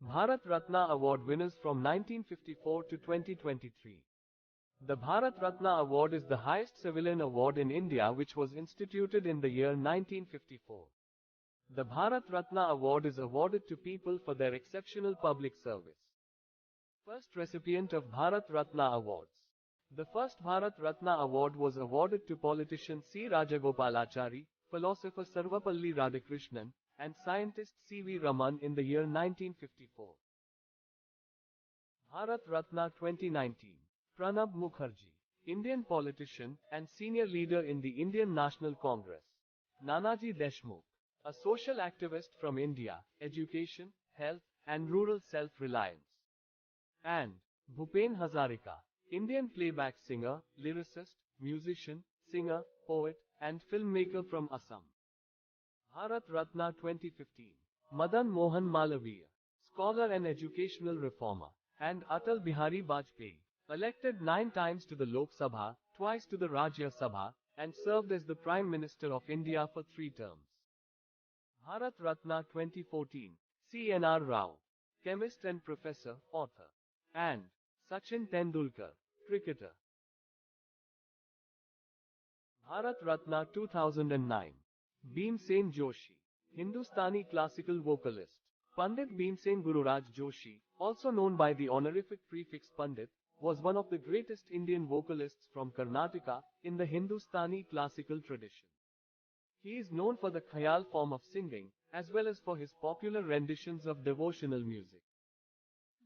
Bharat Ratna Award winners from 1954 to 2023. The Bharat Ratna Award is the highest civilian award in India which was instituted in the year 1954. The Bharat Ratna Award is awarded to people for their exceptional public service. First recipient of Bharat Ratna Awards. The first Bharat Ratna Award was awarded to politician C. Rajagopalachari, philosopher Sarvapalli Radhakrishnan, and scientist C.V. Raman in the year 1954. Bharat Ratna 2019. Pranab Mukherjee, Indian politician and senior leader in the Indian National Congress. Nanaji Deshmukh, a social activist from India, education, health, and rural self-reliance. And Bhupen Hazarika, Indian playback singer, lyricist, musician, singer, poet, and filmmaker from Assam. Bharat Ratna 2015. Madan Mohan Malaviya, scholar and educational reformer, and Atal Bihari Vajpayee, elected 9 times to the Lok Sabha, twice to the Rajya Sabha, and served as the Prime Minister of India for 3 terms. Bharat Ratna 2014. C.N.R. Rao, chemist and professor, author. And Sachin Tendulkar, cricketer. Bharat Ratna 2009. Bhimsen Joshi, Hindustani classical vocalist. Pandit Bhimsen Gururaj Joshi, also known by the honorific prefix Pandit, was one of the greatest Indian vocalists from Karnataka in the Hindustani classical tradition. He is known for the Khayal form of singing, as well as for his popular renditions of devotional music.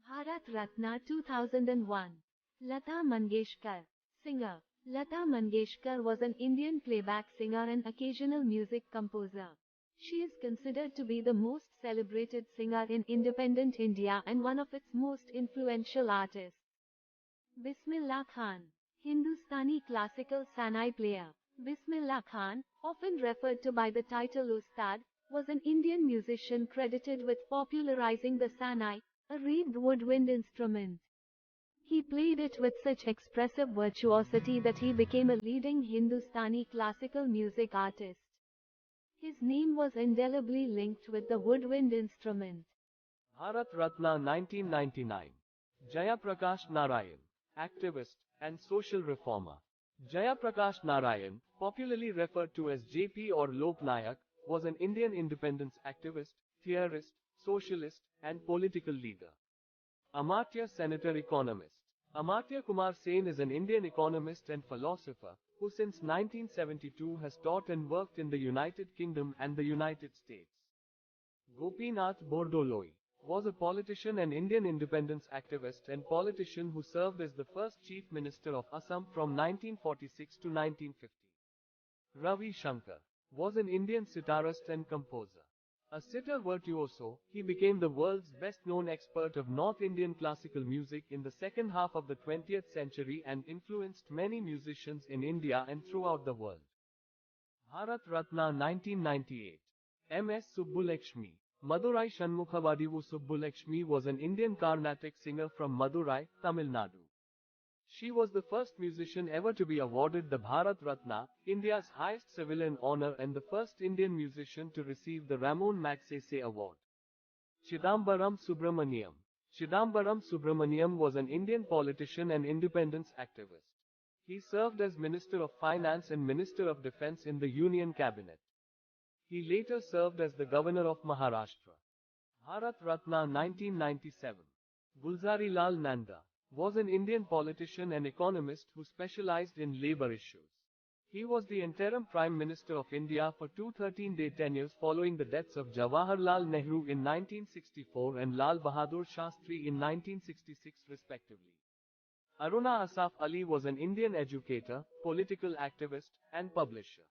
Bharat Ratna 2001. Lata Mangeshkar, singer. Lata Mangeshkar was an Indian playback singer and occasional music composer. She is considered to be the most celebrated singer in independent India and one of its most influential artists. Bismillah Khan, Hindustani classical Sanai player. Bismillah Khan, often referred to by the title Ustad, was an Indian musician credited with popularizing the Sanai, a reed woodwind instrument. He played it with such expressive virtuosity that he became a leading Hindustani classical music artist. His name was indelibly linked with the woodwind instrument. Bharat Ratna 1999. Jaya Prakash Narayan, activist and social reformer. Jaya Prakash Narayan, popularly referred to as JP or Lok Nayak, was an Indian independence activist, theorist, socialist, and political leader. Amartya Senator economist. Amartya Kumar Sen is an Indian economist and philosopher, who since 1972 has taught and worked in the United Kingdom and the United States. Gopinath Bordoloi was a politician and Indian independence activist and politician who served as the first Chief Minister of Assam from 1946 to 1950. Ravi Shankar was an Indian sitarist and composer. A sitar virtuoso, he became the world's best-known expert of North Indian classical music in the second half of the 20th century and influenced many musicians in India and throughout the world. Bharat Ratna 1998. M.S. Subbulakshmi. Madurai Shanmukhavadivu Subbulakshmi was an Indian Carnatic singer from Madurai, Tamil Nadu. She was the first musician ever to be awarded the Bharat Ratna, India's highest civilian honor, and the first Indian musician to receive the Ramon Magsaysay Award. Chidambaram Subramaniam. Chidambaram Subramaniam was an Indian politician and independence activist. He served as Minister of Finance and Minister of Defense in the Union Cabinet. He later served as the Governor of Maharashtra. Bharat Ratna 1997. Gulzari Lal Nanda was an Indian politician and economist who specialized in labor issues. He was the interim Prime Minister of India for 2 13-day tenures following the deaths of Jawaharlal Nehru in 1964 and Lal Bahadur Shastri in 1966 respectively. Aruna Asaf Ali was an Indian educator, political activist, and publisher.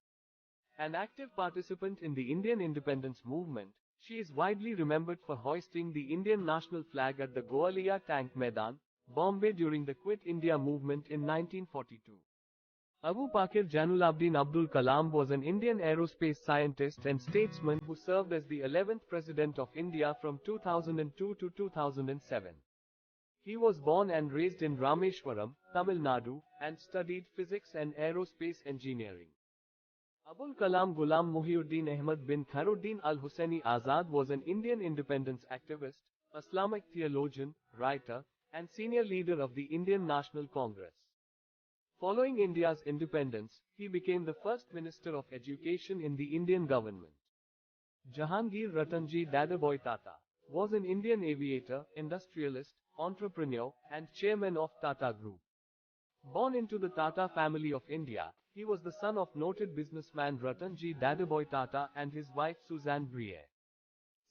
An active participant in the Indian independence movement, she is widely remembered for hoisting the Indian national flag at the Goalia Tank Maidan, Bombay during the Quit India movement in 1942. Abu Pakir Janulabdin Abdul Kalam was an Indian aerospace scientist and statesman who served as the 11th President of India from 2002 to 2007. He was born and raised in Rameshwaram, Tamil Nadu, and studied physics and aerospace engineering. Abul Kalam Ghulam Muhyiddin Ahmad bin Khairuddin Al-Husseini Azad was an Indian independence activist, Islamic theologian, writer, and senior leader of the Indian National Congress. Following India's independence, he became the first Minister of Education in the Indian government. Jahangir Ratanji Dadabhoy Tata was an Indian aviator, industrialist, entrepreneur, and chairman of Tata Group. Born into the Tata family of India, he was the son of noted businessman Ratanji Dadabhoy Tata and his wife Suzanne Briere.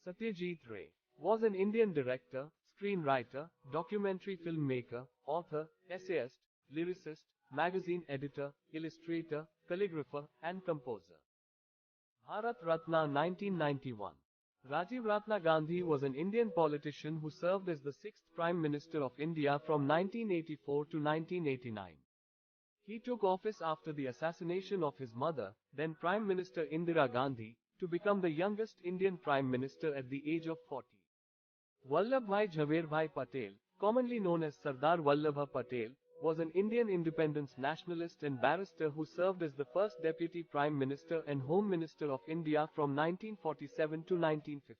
Satyajit Ray was an Indian director, screenwriter, documentary filmmaker, author, essayist, lyricist, magazine editor, illustrator, calligrapher, and composer. Bharat Ratna 1991. Rajiv Ratna Gandhi was an Indian politician who served as the sixth Prime Minister of India from 1984 to 1989. He took office after the assassination of his mother, then Prime Minister Indira Gandhi, to become the youngest Indian Prime Minister at the age of 40. Vallabhbhai Jhaverbhai Patel, commonly known as Sardar Vallabha Patel, was an Indian independence nationalist and barrister who served as the first Deputy Prime Minister and Home Minister of India from 1947 to 1950.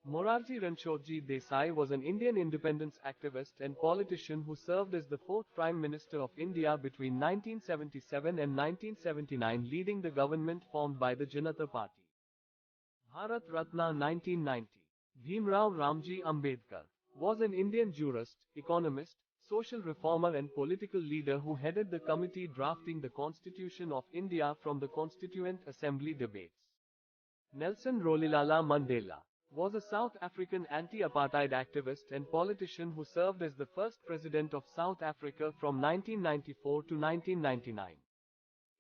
Morarji Ranchhodji Desai was an Indian independence activist and politician who served as the fourth Prime Minister of India between 1977 and 1979, leading the government formed by the Janata Party. Bharat Ratna 1990. Bhimrao Ramji Ambedkar was an Indian jurist, economist, social reformer and political leader who headed the committee drafting the Constitution of India from the Constituent Assembly debates. Nelson Rolihlahla Mandela was a South African anti-apartheid activist and politician who served as the first president of South Africa from 1994 to 1999.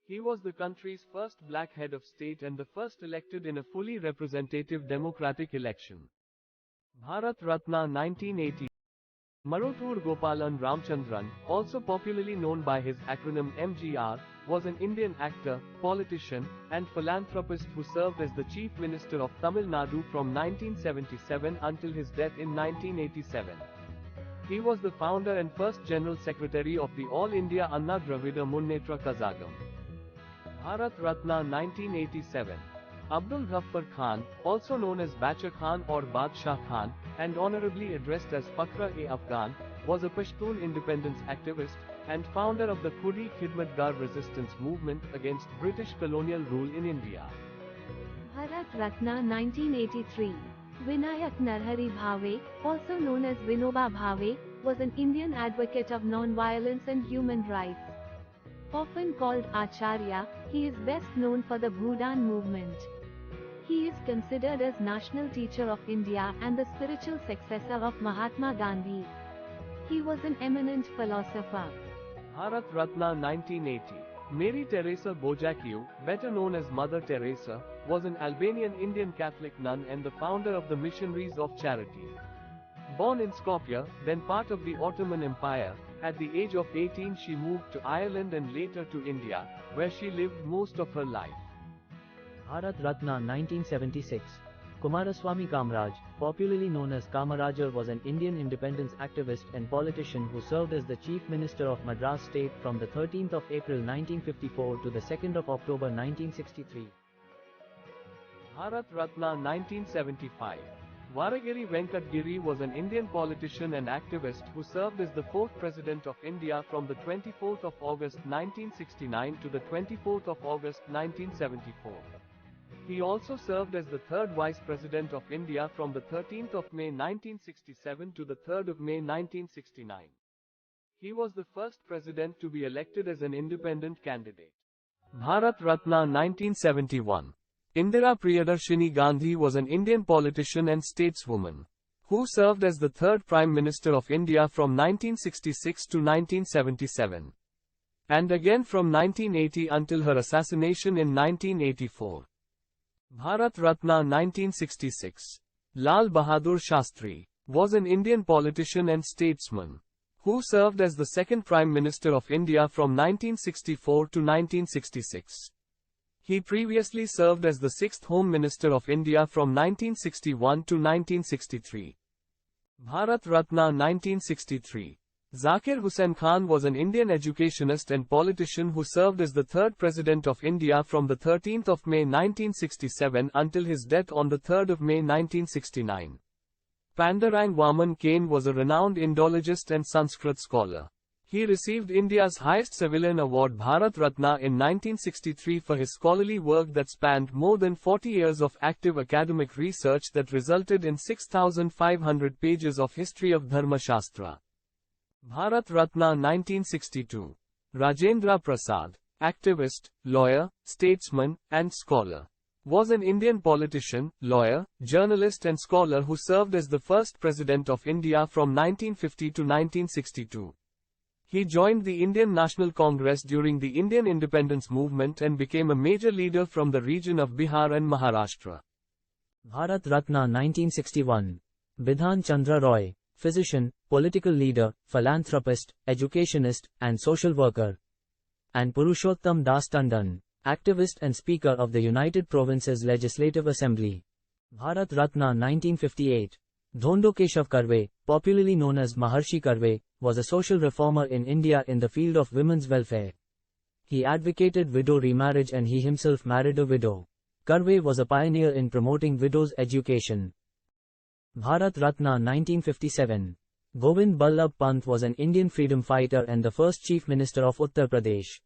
He was the country's first black head of state and the first elected in a fully representative democratic election. Bharat Ratna 1980. Maruthur Gopalan Ramchandran, also popularly known by his acronym MGR, was an Indian actor, politician, and philanthropist who served as the Chief Minister of Tamil Nadu from 1977 until his death in 1987. He was the founder and first General Secretary of the All India Anna Dravida Munnetra Kazhagam. Bharat Ratna 1987. Abdul Ghaffar Khan, also known as Bachar Khan or Badshah Khan, and honorably addressed as Fakhra-e-Afghan, was a Pashtun independence activist and founder of the Khudi Khidmatgar resistance movement against British colonial rule in India. Bharat Ratna 1983. Vinayak Narhari Bhave, also known as Vinoba Bhave, was an Indian advocate of non-violence and human rights. Often called Acharya, he is best known for the Bhudan movement. He is considered as national teacher of India and the spiritual successor of Mahatma Gandhi. He was an eminent philosopher. Bharat Ratna 1980. Mary Teresa Bojakiu, better known as Mother Teresa, was an Albanian Indian Catholic nun and the founder of the Missionaries of Charity. Born in Skopje, then part of the Ottoman Empire, at the age of 18 she moved to Ireland and later to India, where she lived most of her life. Bharat Ratna 1976. Kumaraswamy Kamaraj, popularly known as Kamarajar, was an Indian independence activist and politician who served as the Chief Minister of Madras State from the 13th of April 1954 to the 2nd of October 1963. Bharat Ratna 1975. Varagiri Venkat Giri was an Indian politician and activist who served as the fourth President of India from the 24th of August 1969 to the 24th of August 1974. He also served as the third Vice President of India from the 13th of May 1967 to the 3rd of May 1969. He was the first president to be elected as an independent candidate. Bharat Ratna 1971. Indira Priyadarshini Gandhi was an Indian politician and stateswoman who served as the third Prime Minister of India from 1966 to 1977, and again from 1980 until her assassination in 1984. Bharat Ratna 1966. Lal Bahadur Shastri was an Indian politician and statesman who served as the second Prime Minister of India from 1964 to 1966. He previously served as the sixth Home Minister of India from 1961 to 1963. Bharat Ratna 1963. Zakir Hussain Khan was an Indian educationist and politician who served as the third President of India from the 13th of May 1967 until his death on the 3rd of May 1969. Pandurang Vaman Kane was a renowned Indologist and Sanskrit scholar. He received India's highest civilian award Bharat Ratna in 1963 for his scholarly work that spanned more than 40 years of active academic research that resulted in 6,500 pages of history of Dharma Shastra. Bharat Ratna 1962. Rajendra Prasad, activist, lawyer, statesman, and scholar, was an Indian politician, lawyer, journalist and scholar who served as the first President of India from 1950 to 1962. He joined the Indian National Congress during the Indian independence movement and became a major leader from the region of Bihar and Maharashtra. Bharat Ratna 1961. Bidhan Chandra Roy, physician, political leader, philanthropist, educationist, and social worker. And Purushottam Das Tandon, activist and Speaker of the United Provinces Legislative Assembly. Bharat Ratna 1958. Dhondo Keshav Karve, popularly known as Maharshi Karve, was a social reformer in India in the field of women's welfare. He advocated widow remarriage and he himself married a widow. Karve was a pioneer in promoting widows' education. Bharat Ratna 1957. Govind Ballabh Pant was an Indian freedom fighter and the first Chief Minister of Uttar Pradesh.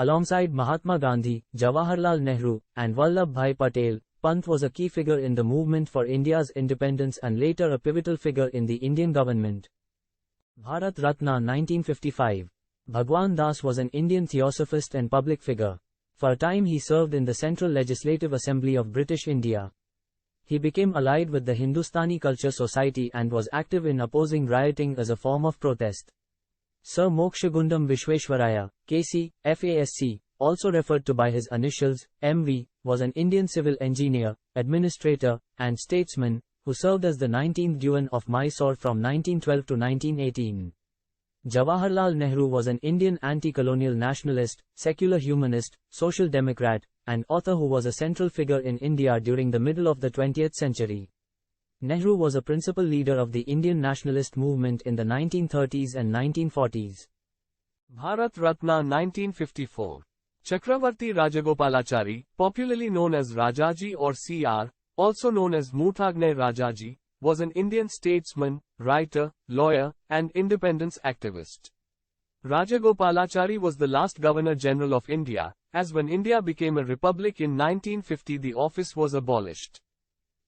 Alongside Mahatma Gandhi, Jawaharlal Nehru, and Vallabhbhai Patel, Pant was a key figure in the movement for India's independence and later a pivotal figure in the Indian government. Bharat Ratna 1955. Bhagwan Das was an Indian theosophist and public figure. For a time he served in the Central Legislative Assembly of British India. He became allied with the Hindustani Culture Society and was active in opposing rioting as a form of protest. Sir Mokshagundam Vishweshwaraya, KC, FASC, also referred to by his initials, MV, was an Indian civil engineer, administrator, and statesman, who served as the 19th Dewan of Mysore from 1912 to 1918. Jawaharlal Nehru was an Indian anti-colonial nationalist, secular humanist, social democrat, and author who was a central figure in India during the middle of the 20th century. Nehru was a principal leader of the Indian nationalist movement in the 1930s and 1940s. Bharat Ratna 1954. Chakravarti Rajagopalachari, popularly known as Rajaji or CR, also known as Muthagne Rajaji, was an Indian statesman, writer, lawyer, and independence activist. Rajagopalachari was the last Governor-General of India, as when India became a republic in 1950 the office was abolished.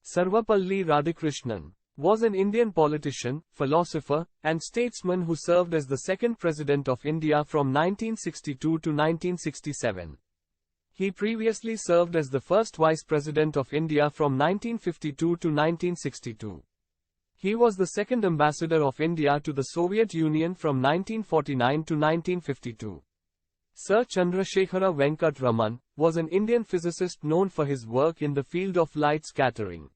Sarvapalli Radhakrishnan was an Indian politician, philosopher, and statesman who served as the second President of India from 1962 to 1967. He previously served as the first Vice President of India from 1952 to 1962. He was the second Ambassador of India to the Soviet Union from 1949 to 1952. Sir Chandrasekhara Venkat Raman was an Indian physicist known for his work in the field of light scattering.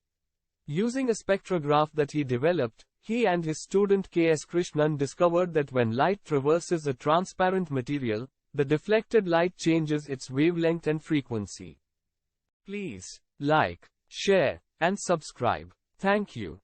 Using a spectrograph that he developed, he and his student K.S. Krishnan discovered that when light traverses a transparent material, the deflected light changes its wavelength and frequency. Please like, share, and subscribe. Thank you.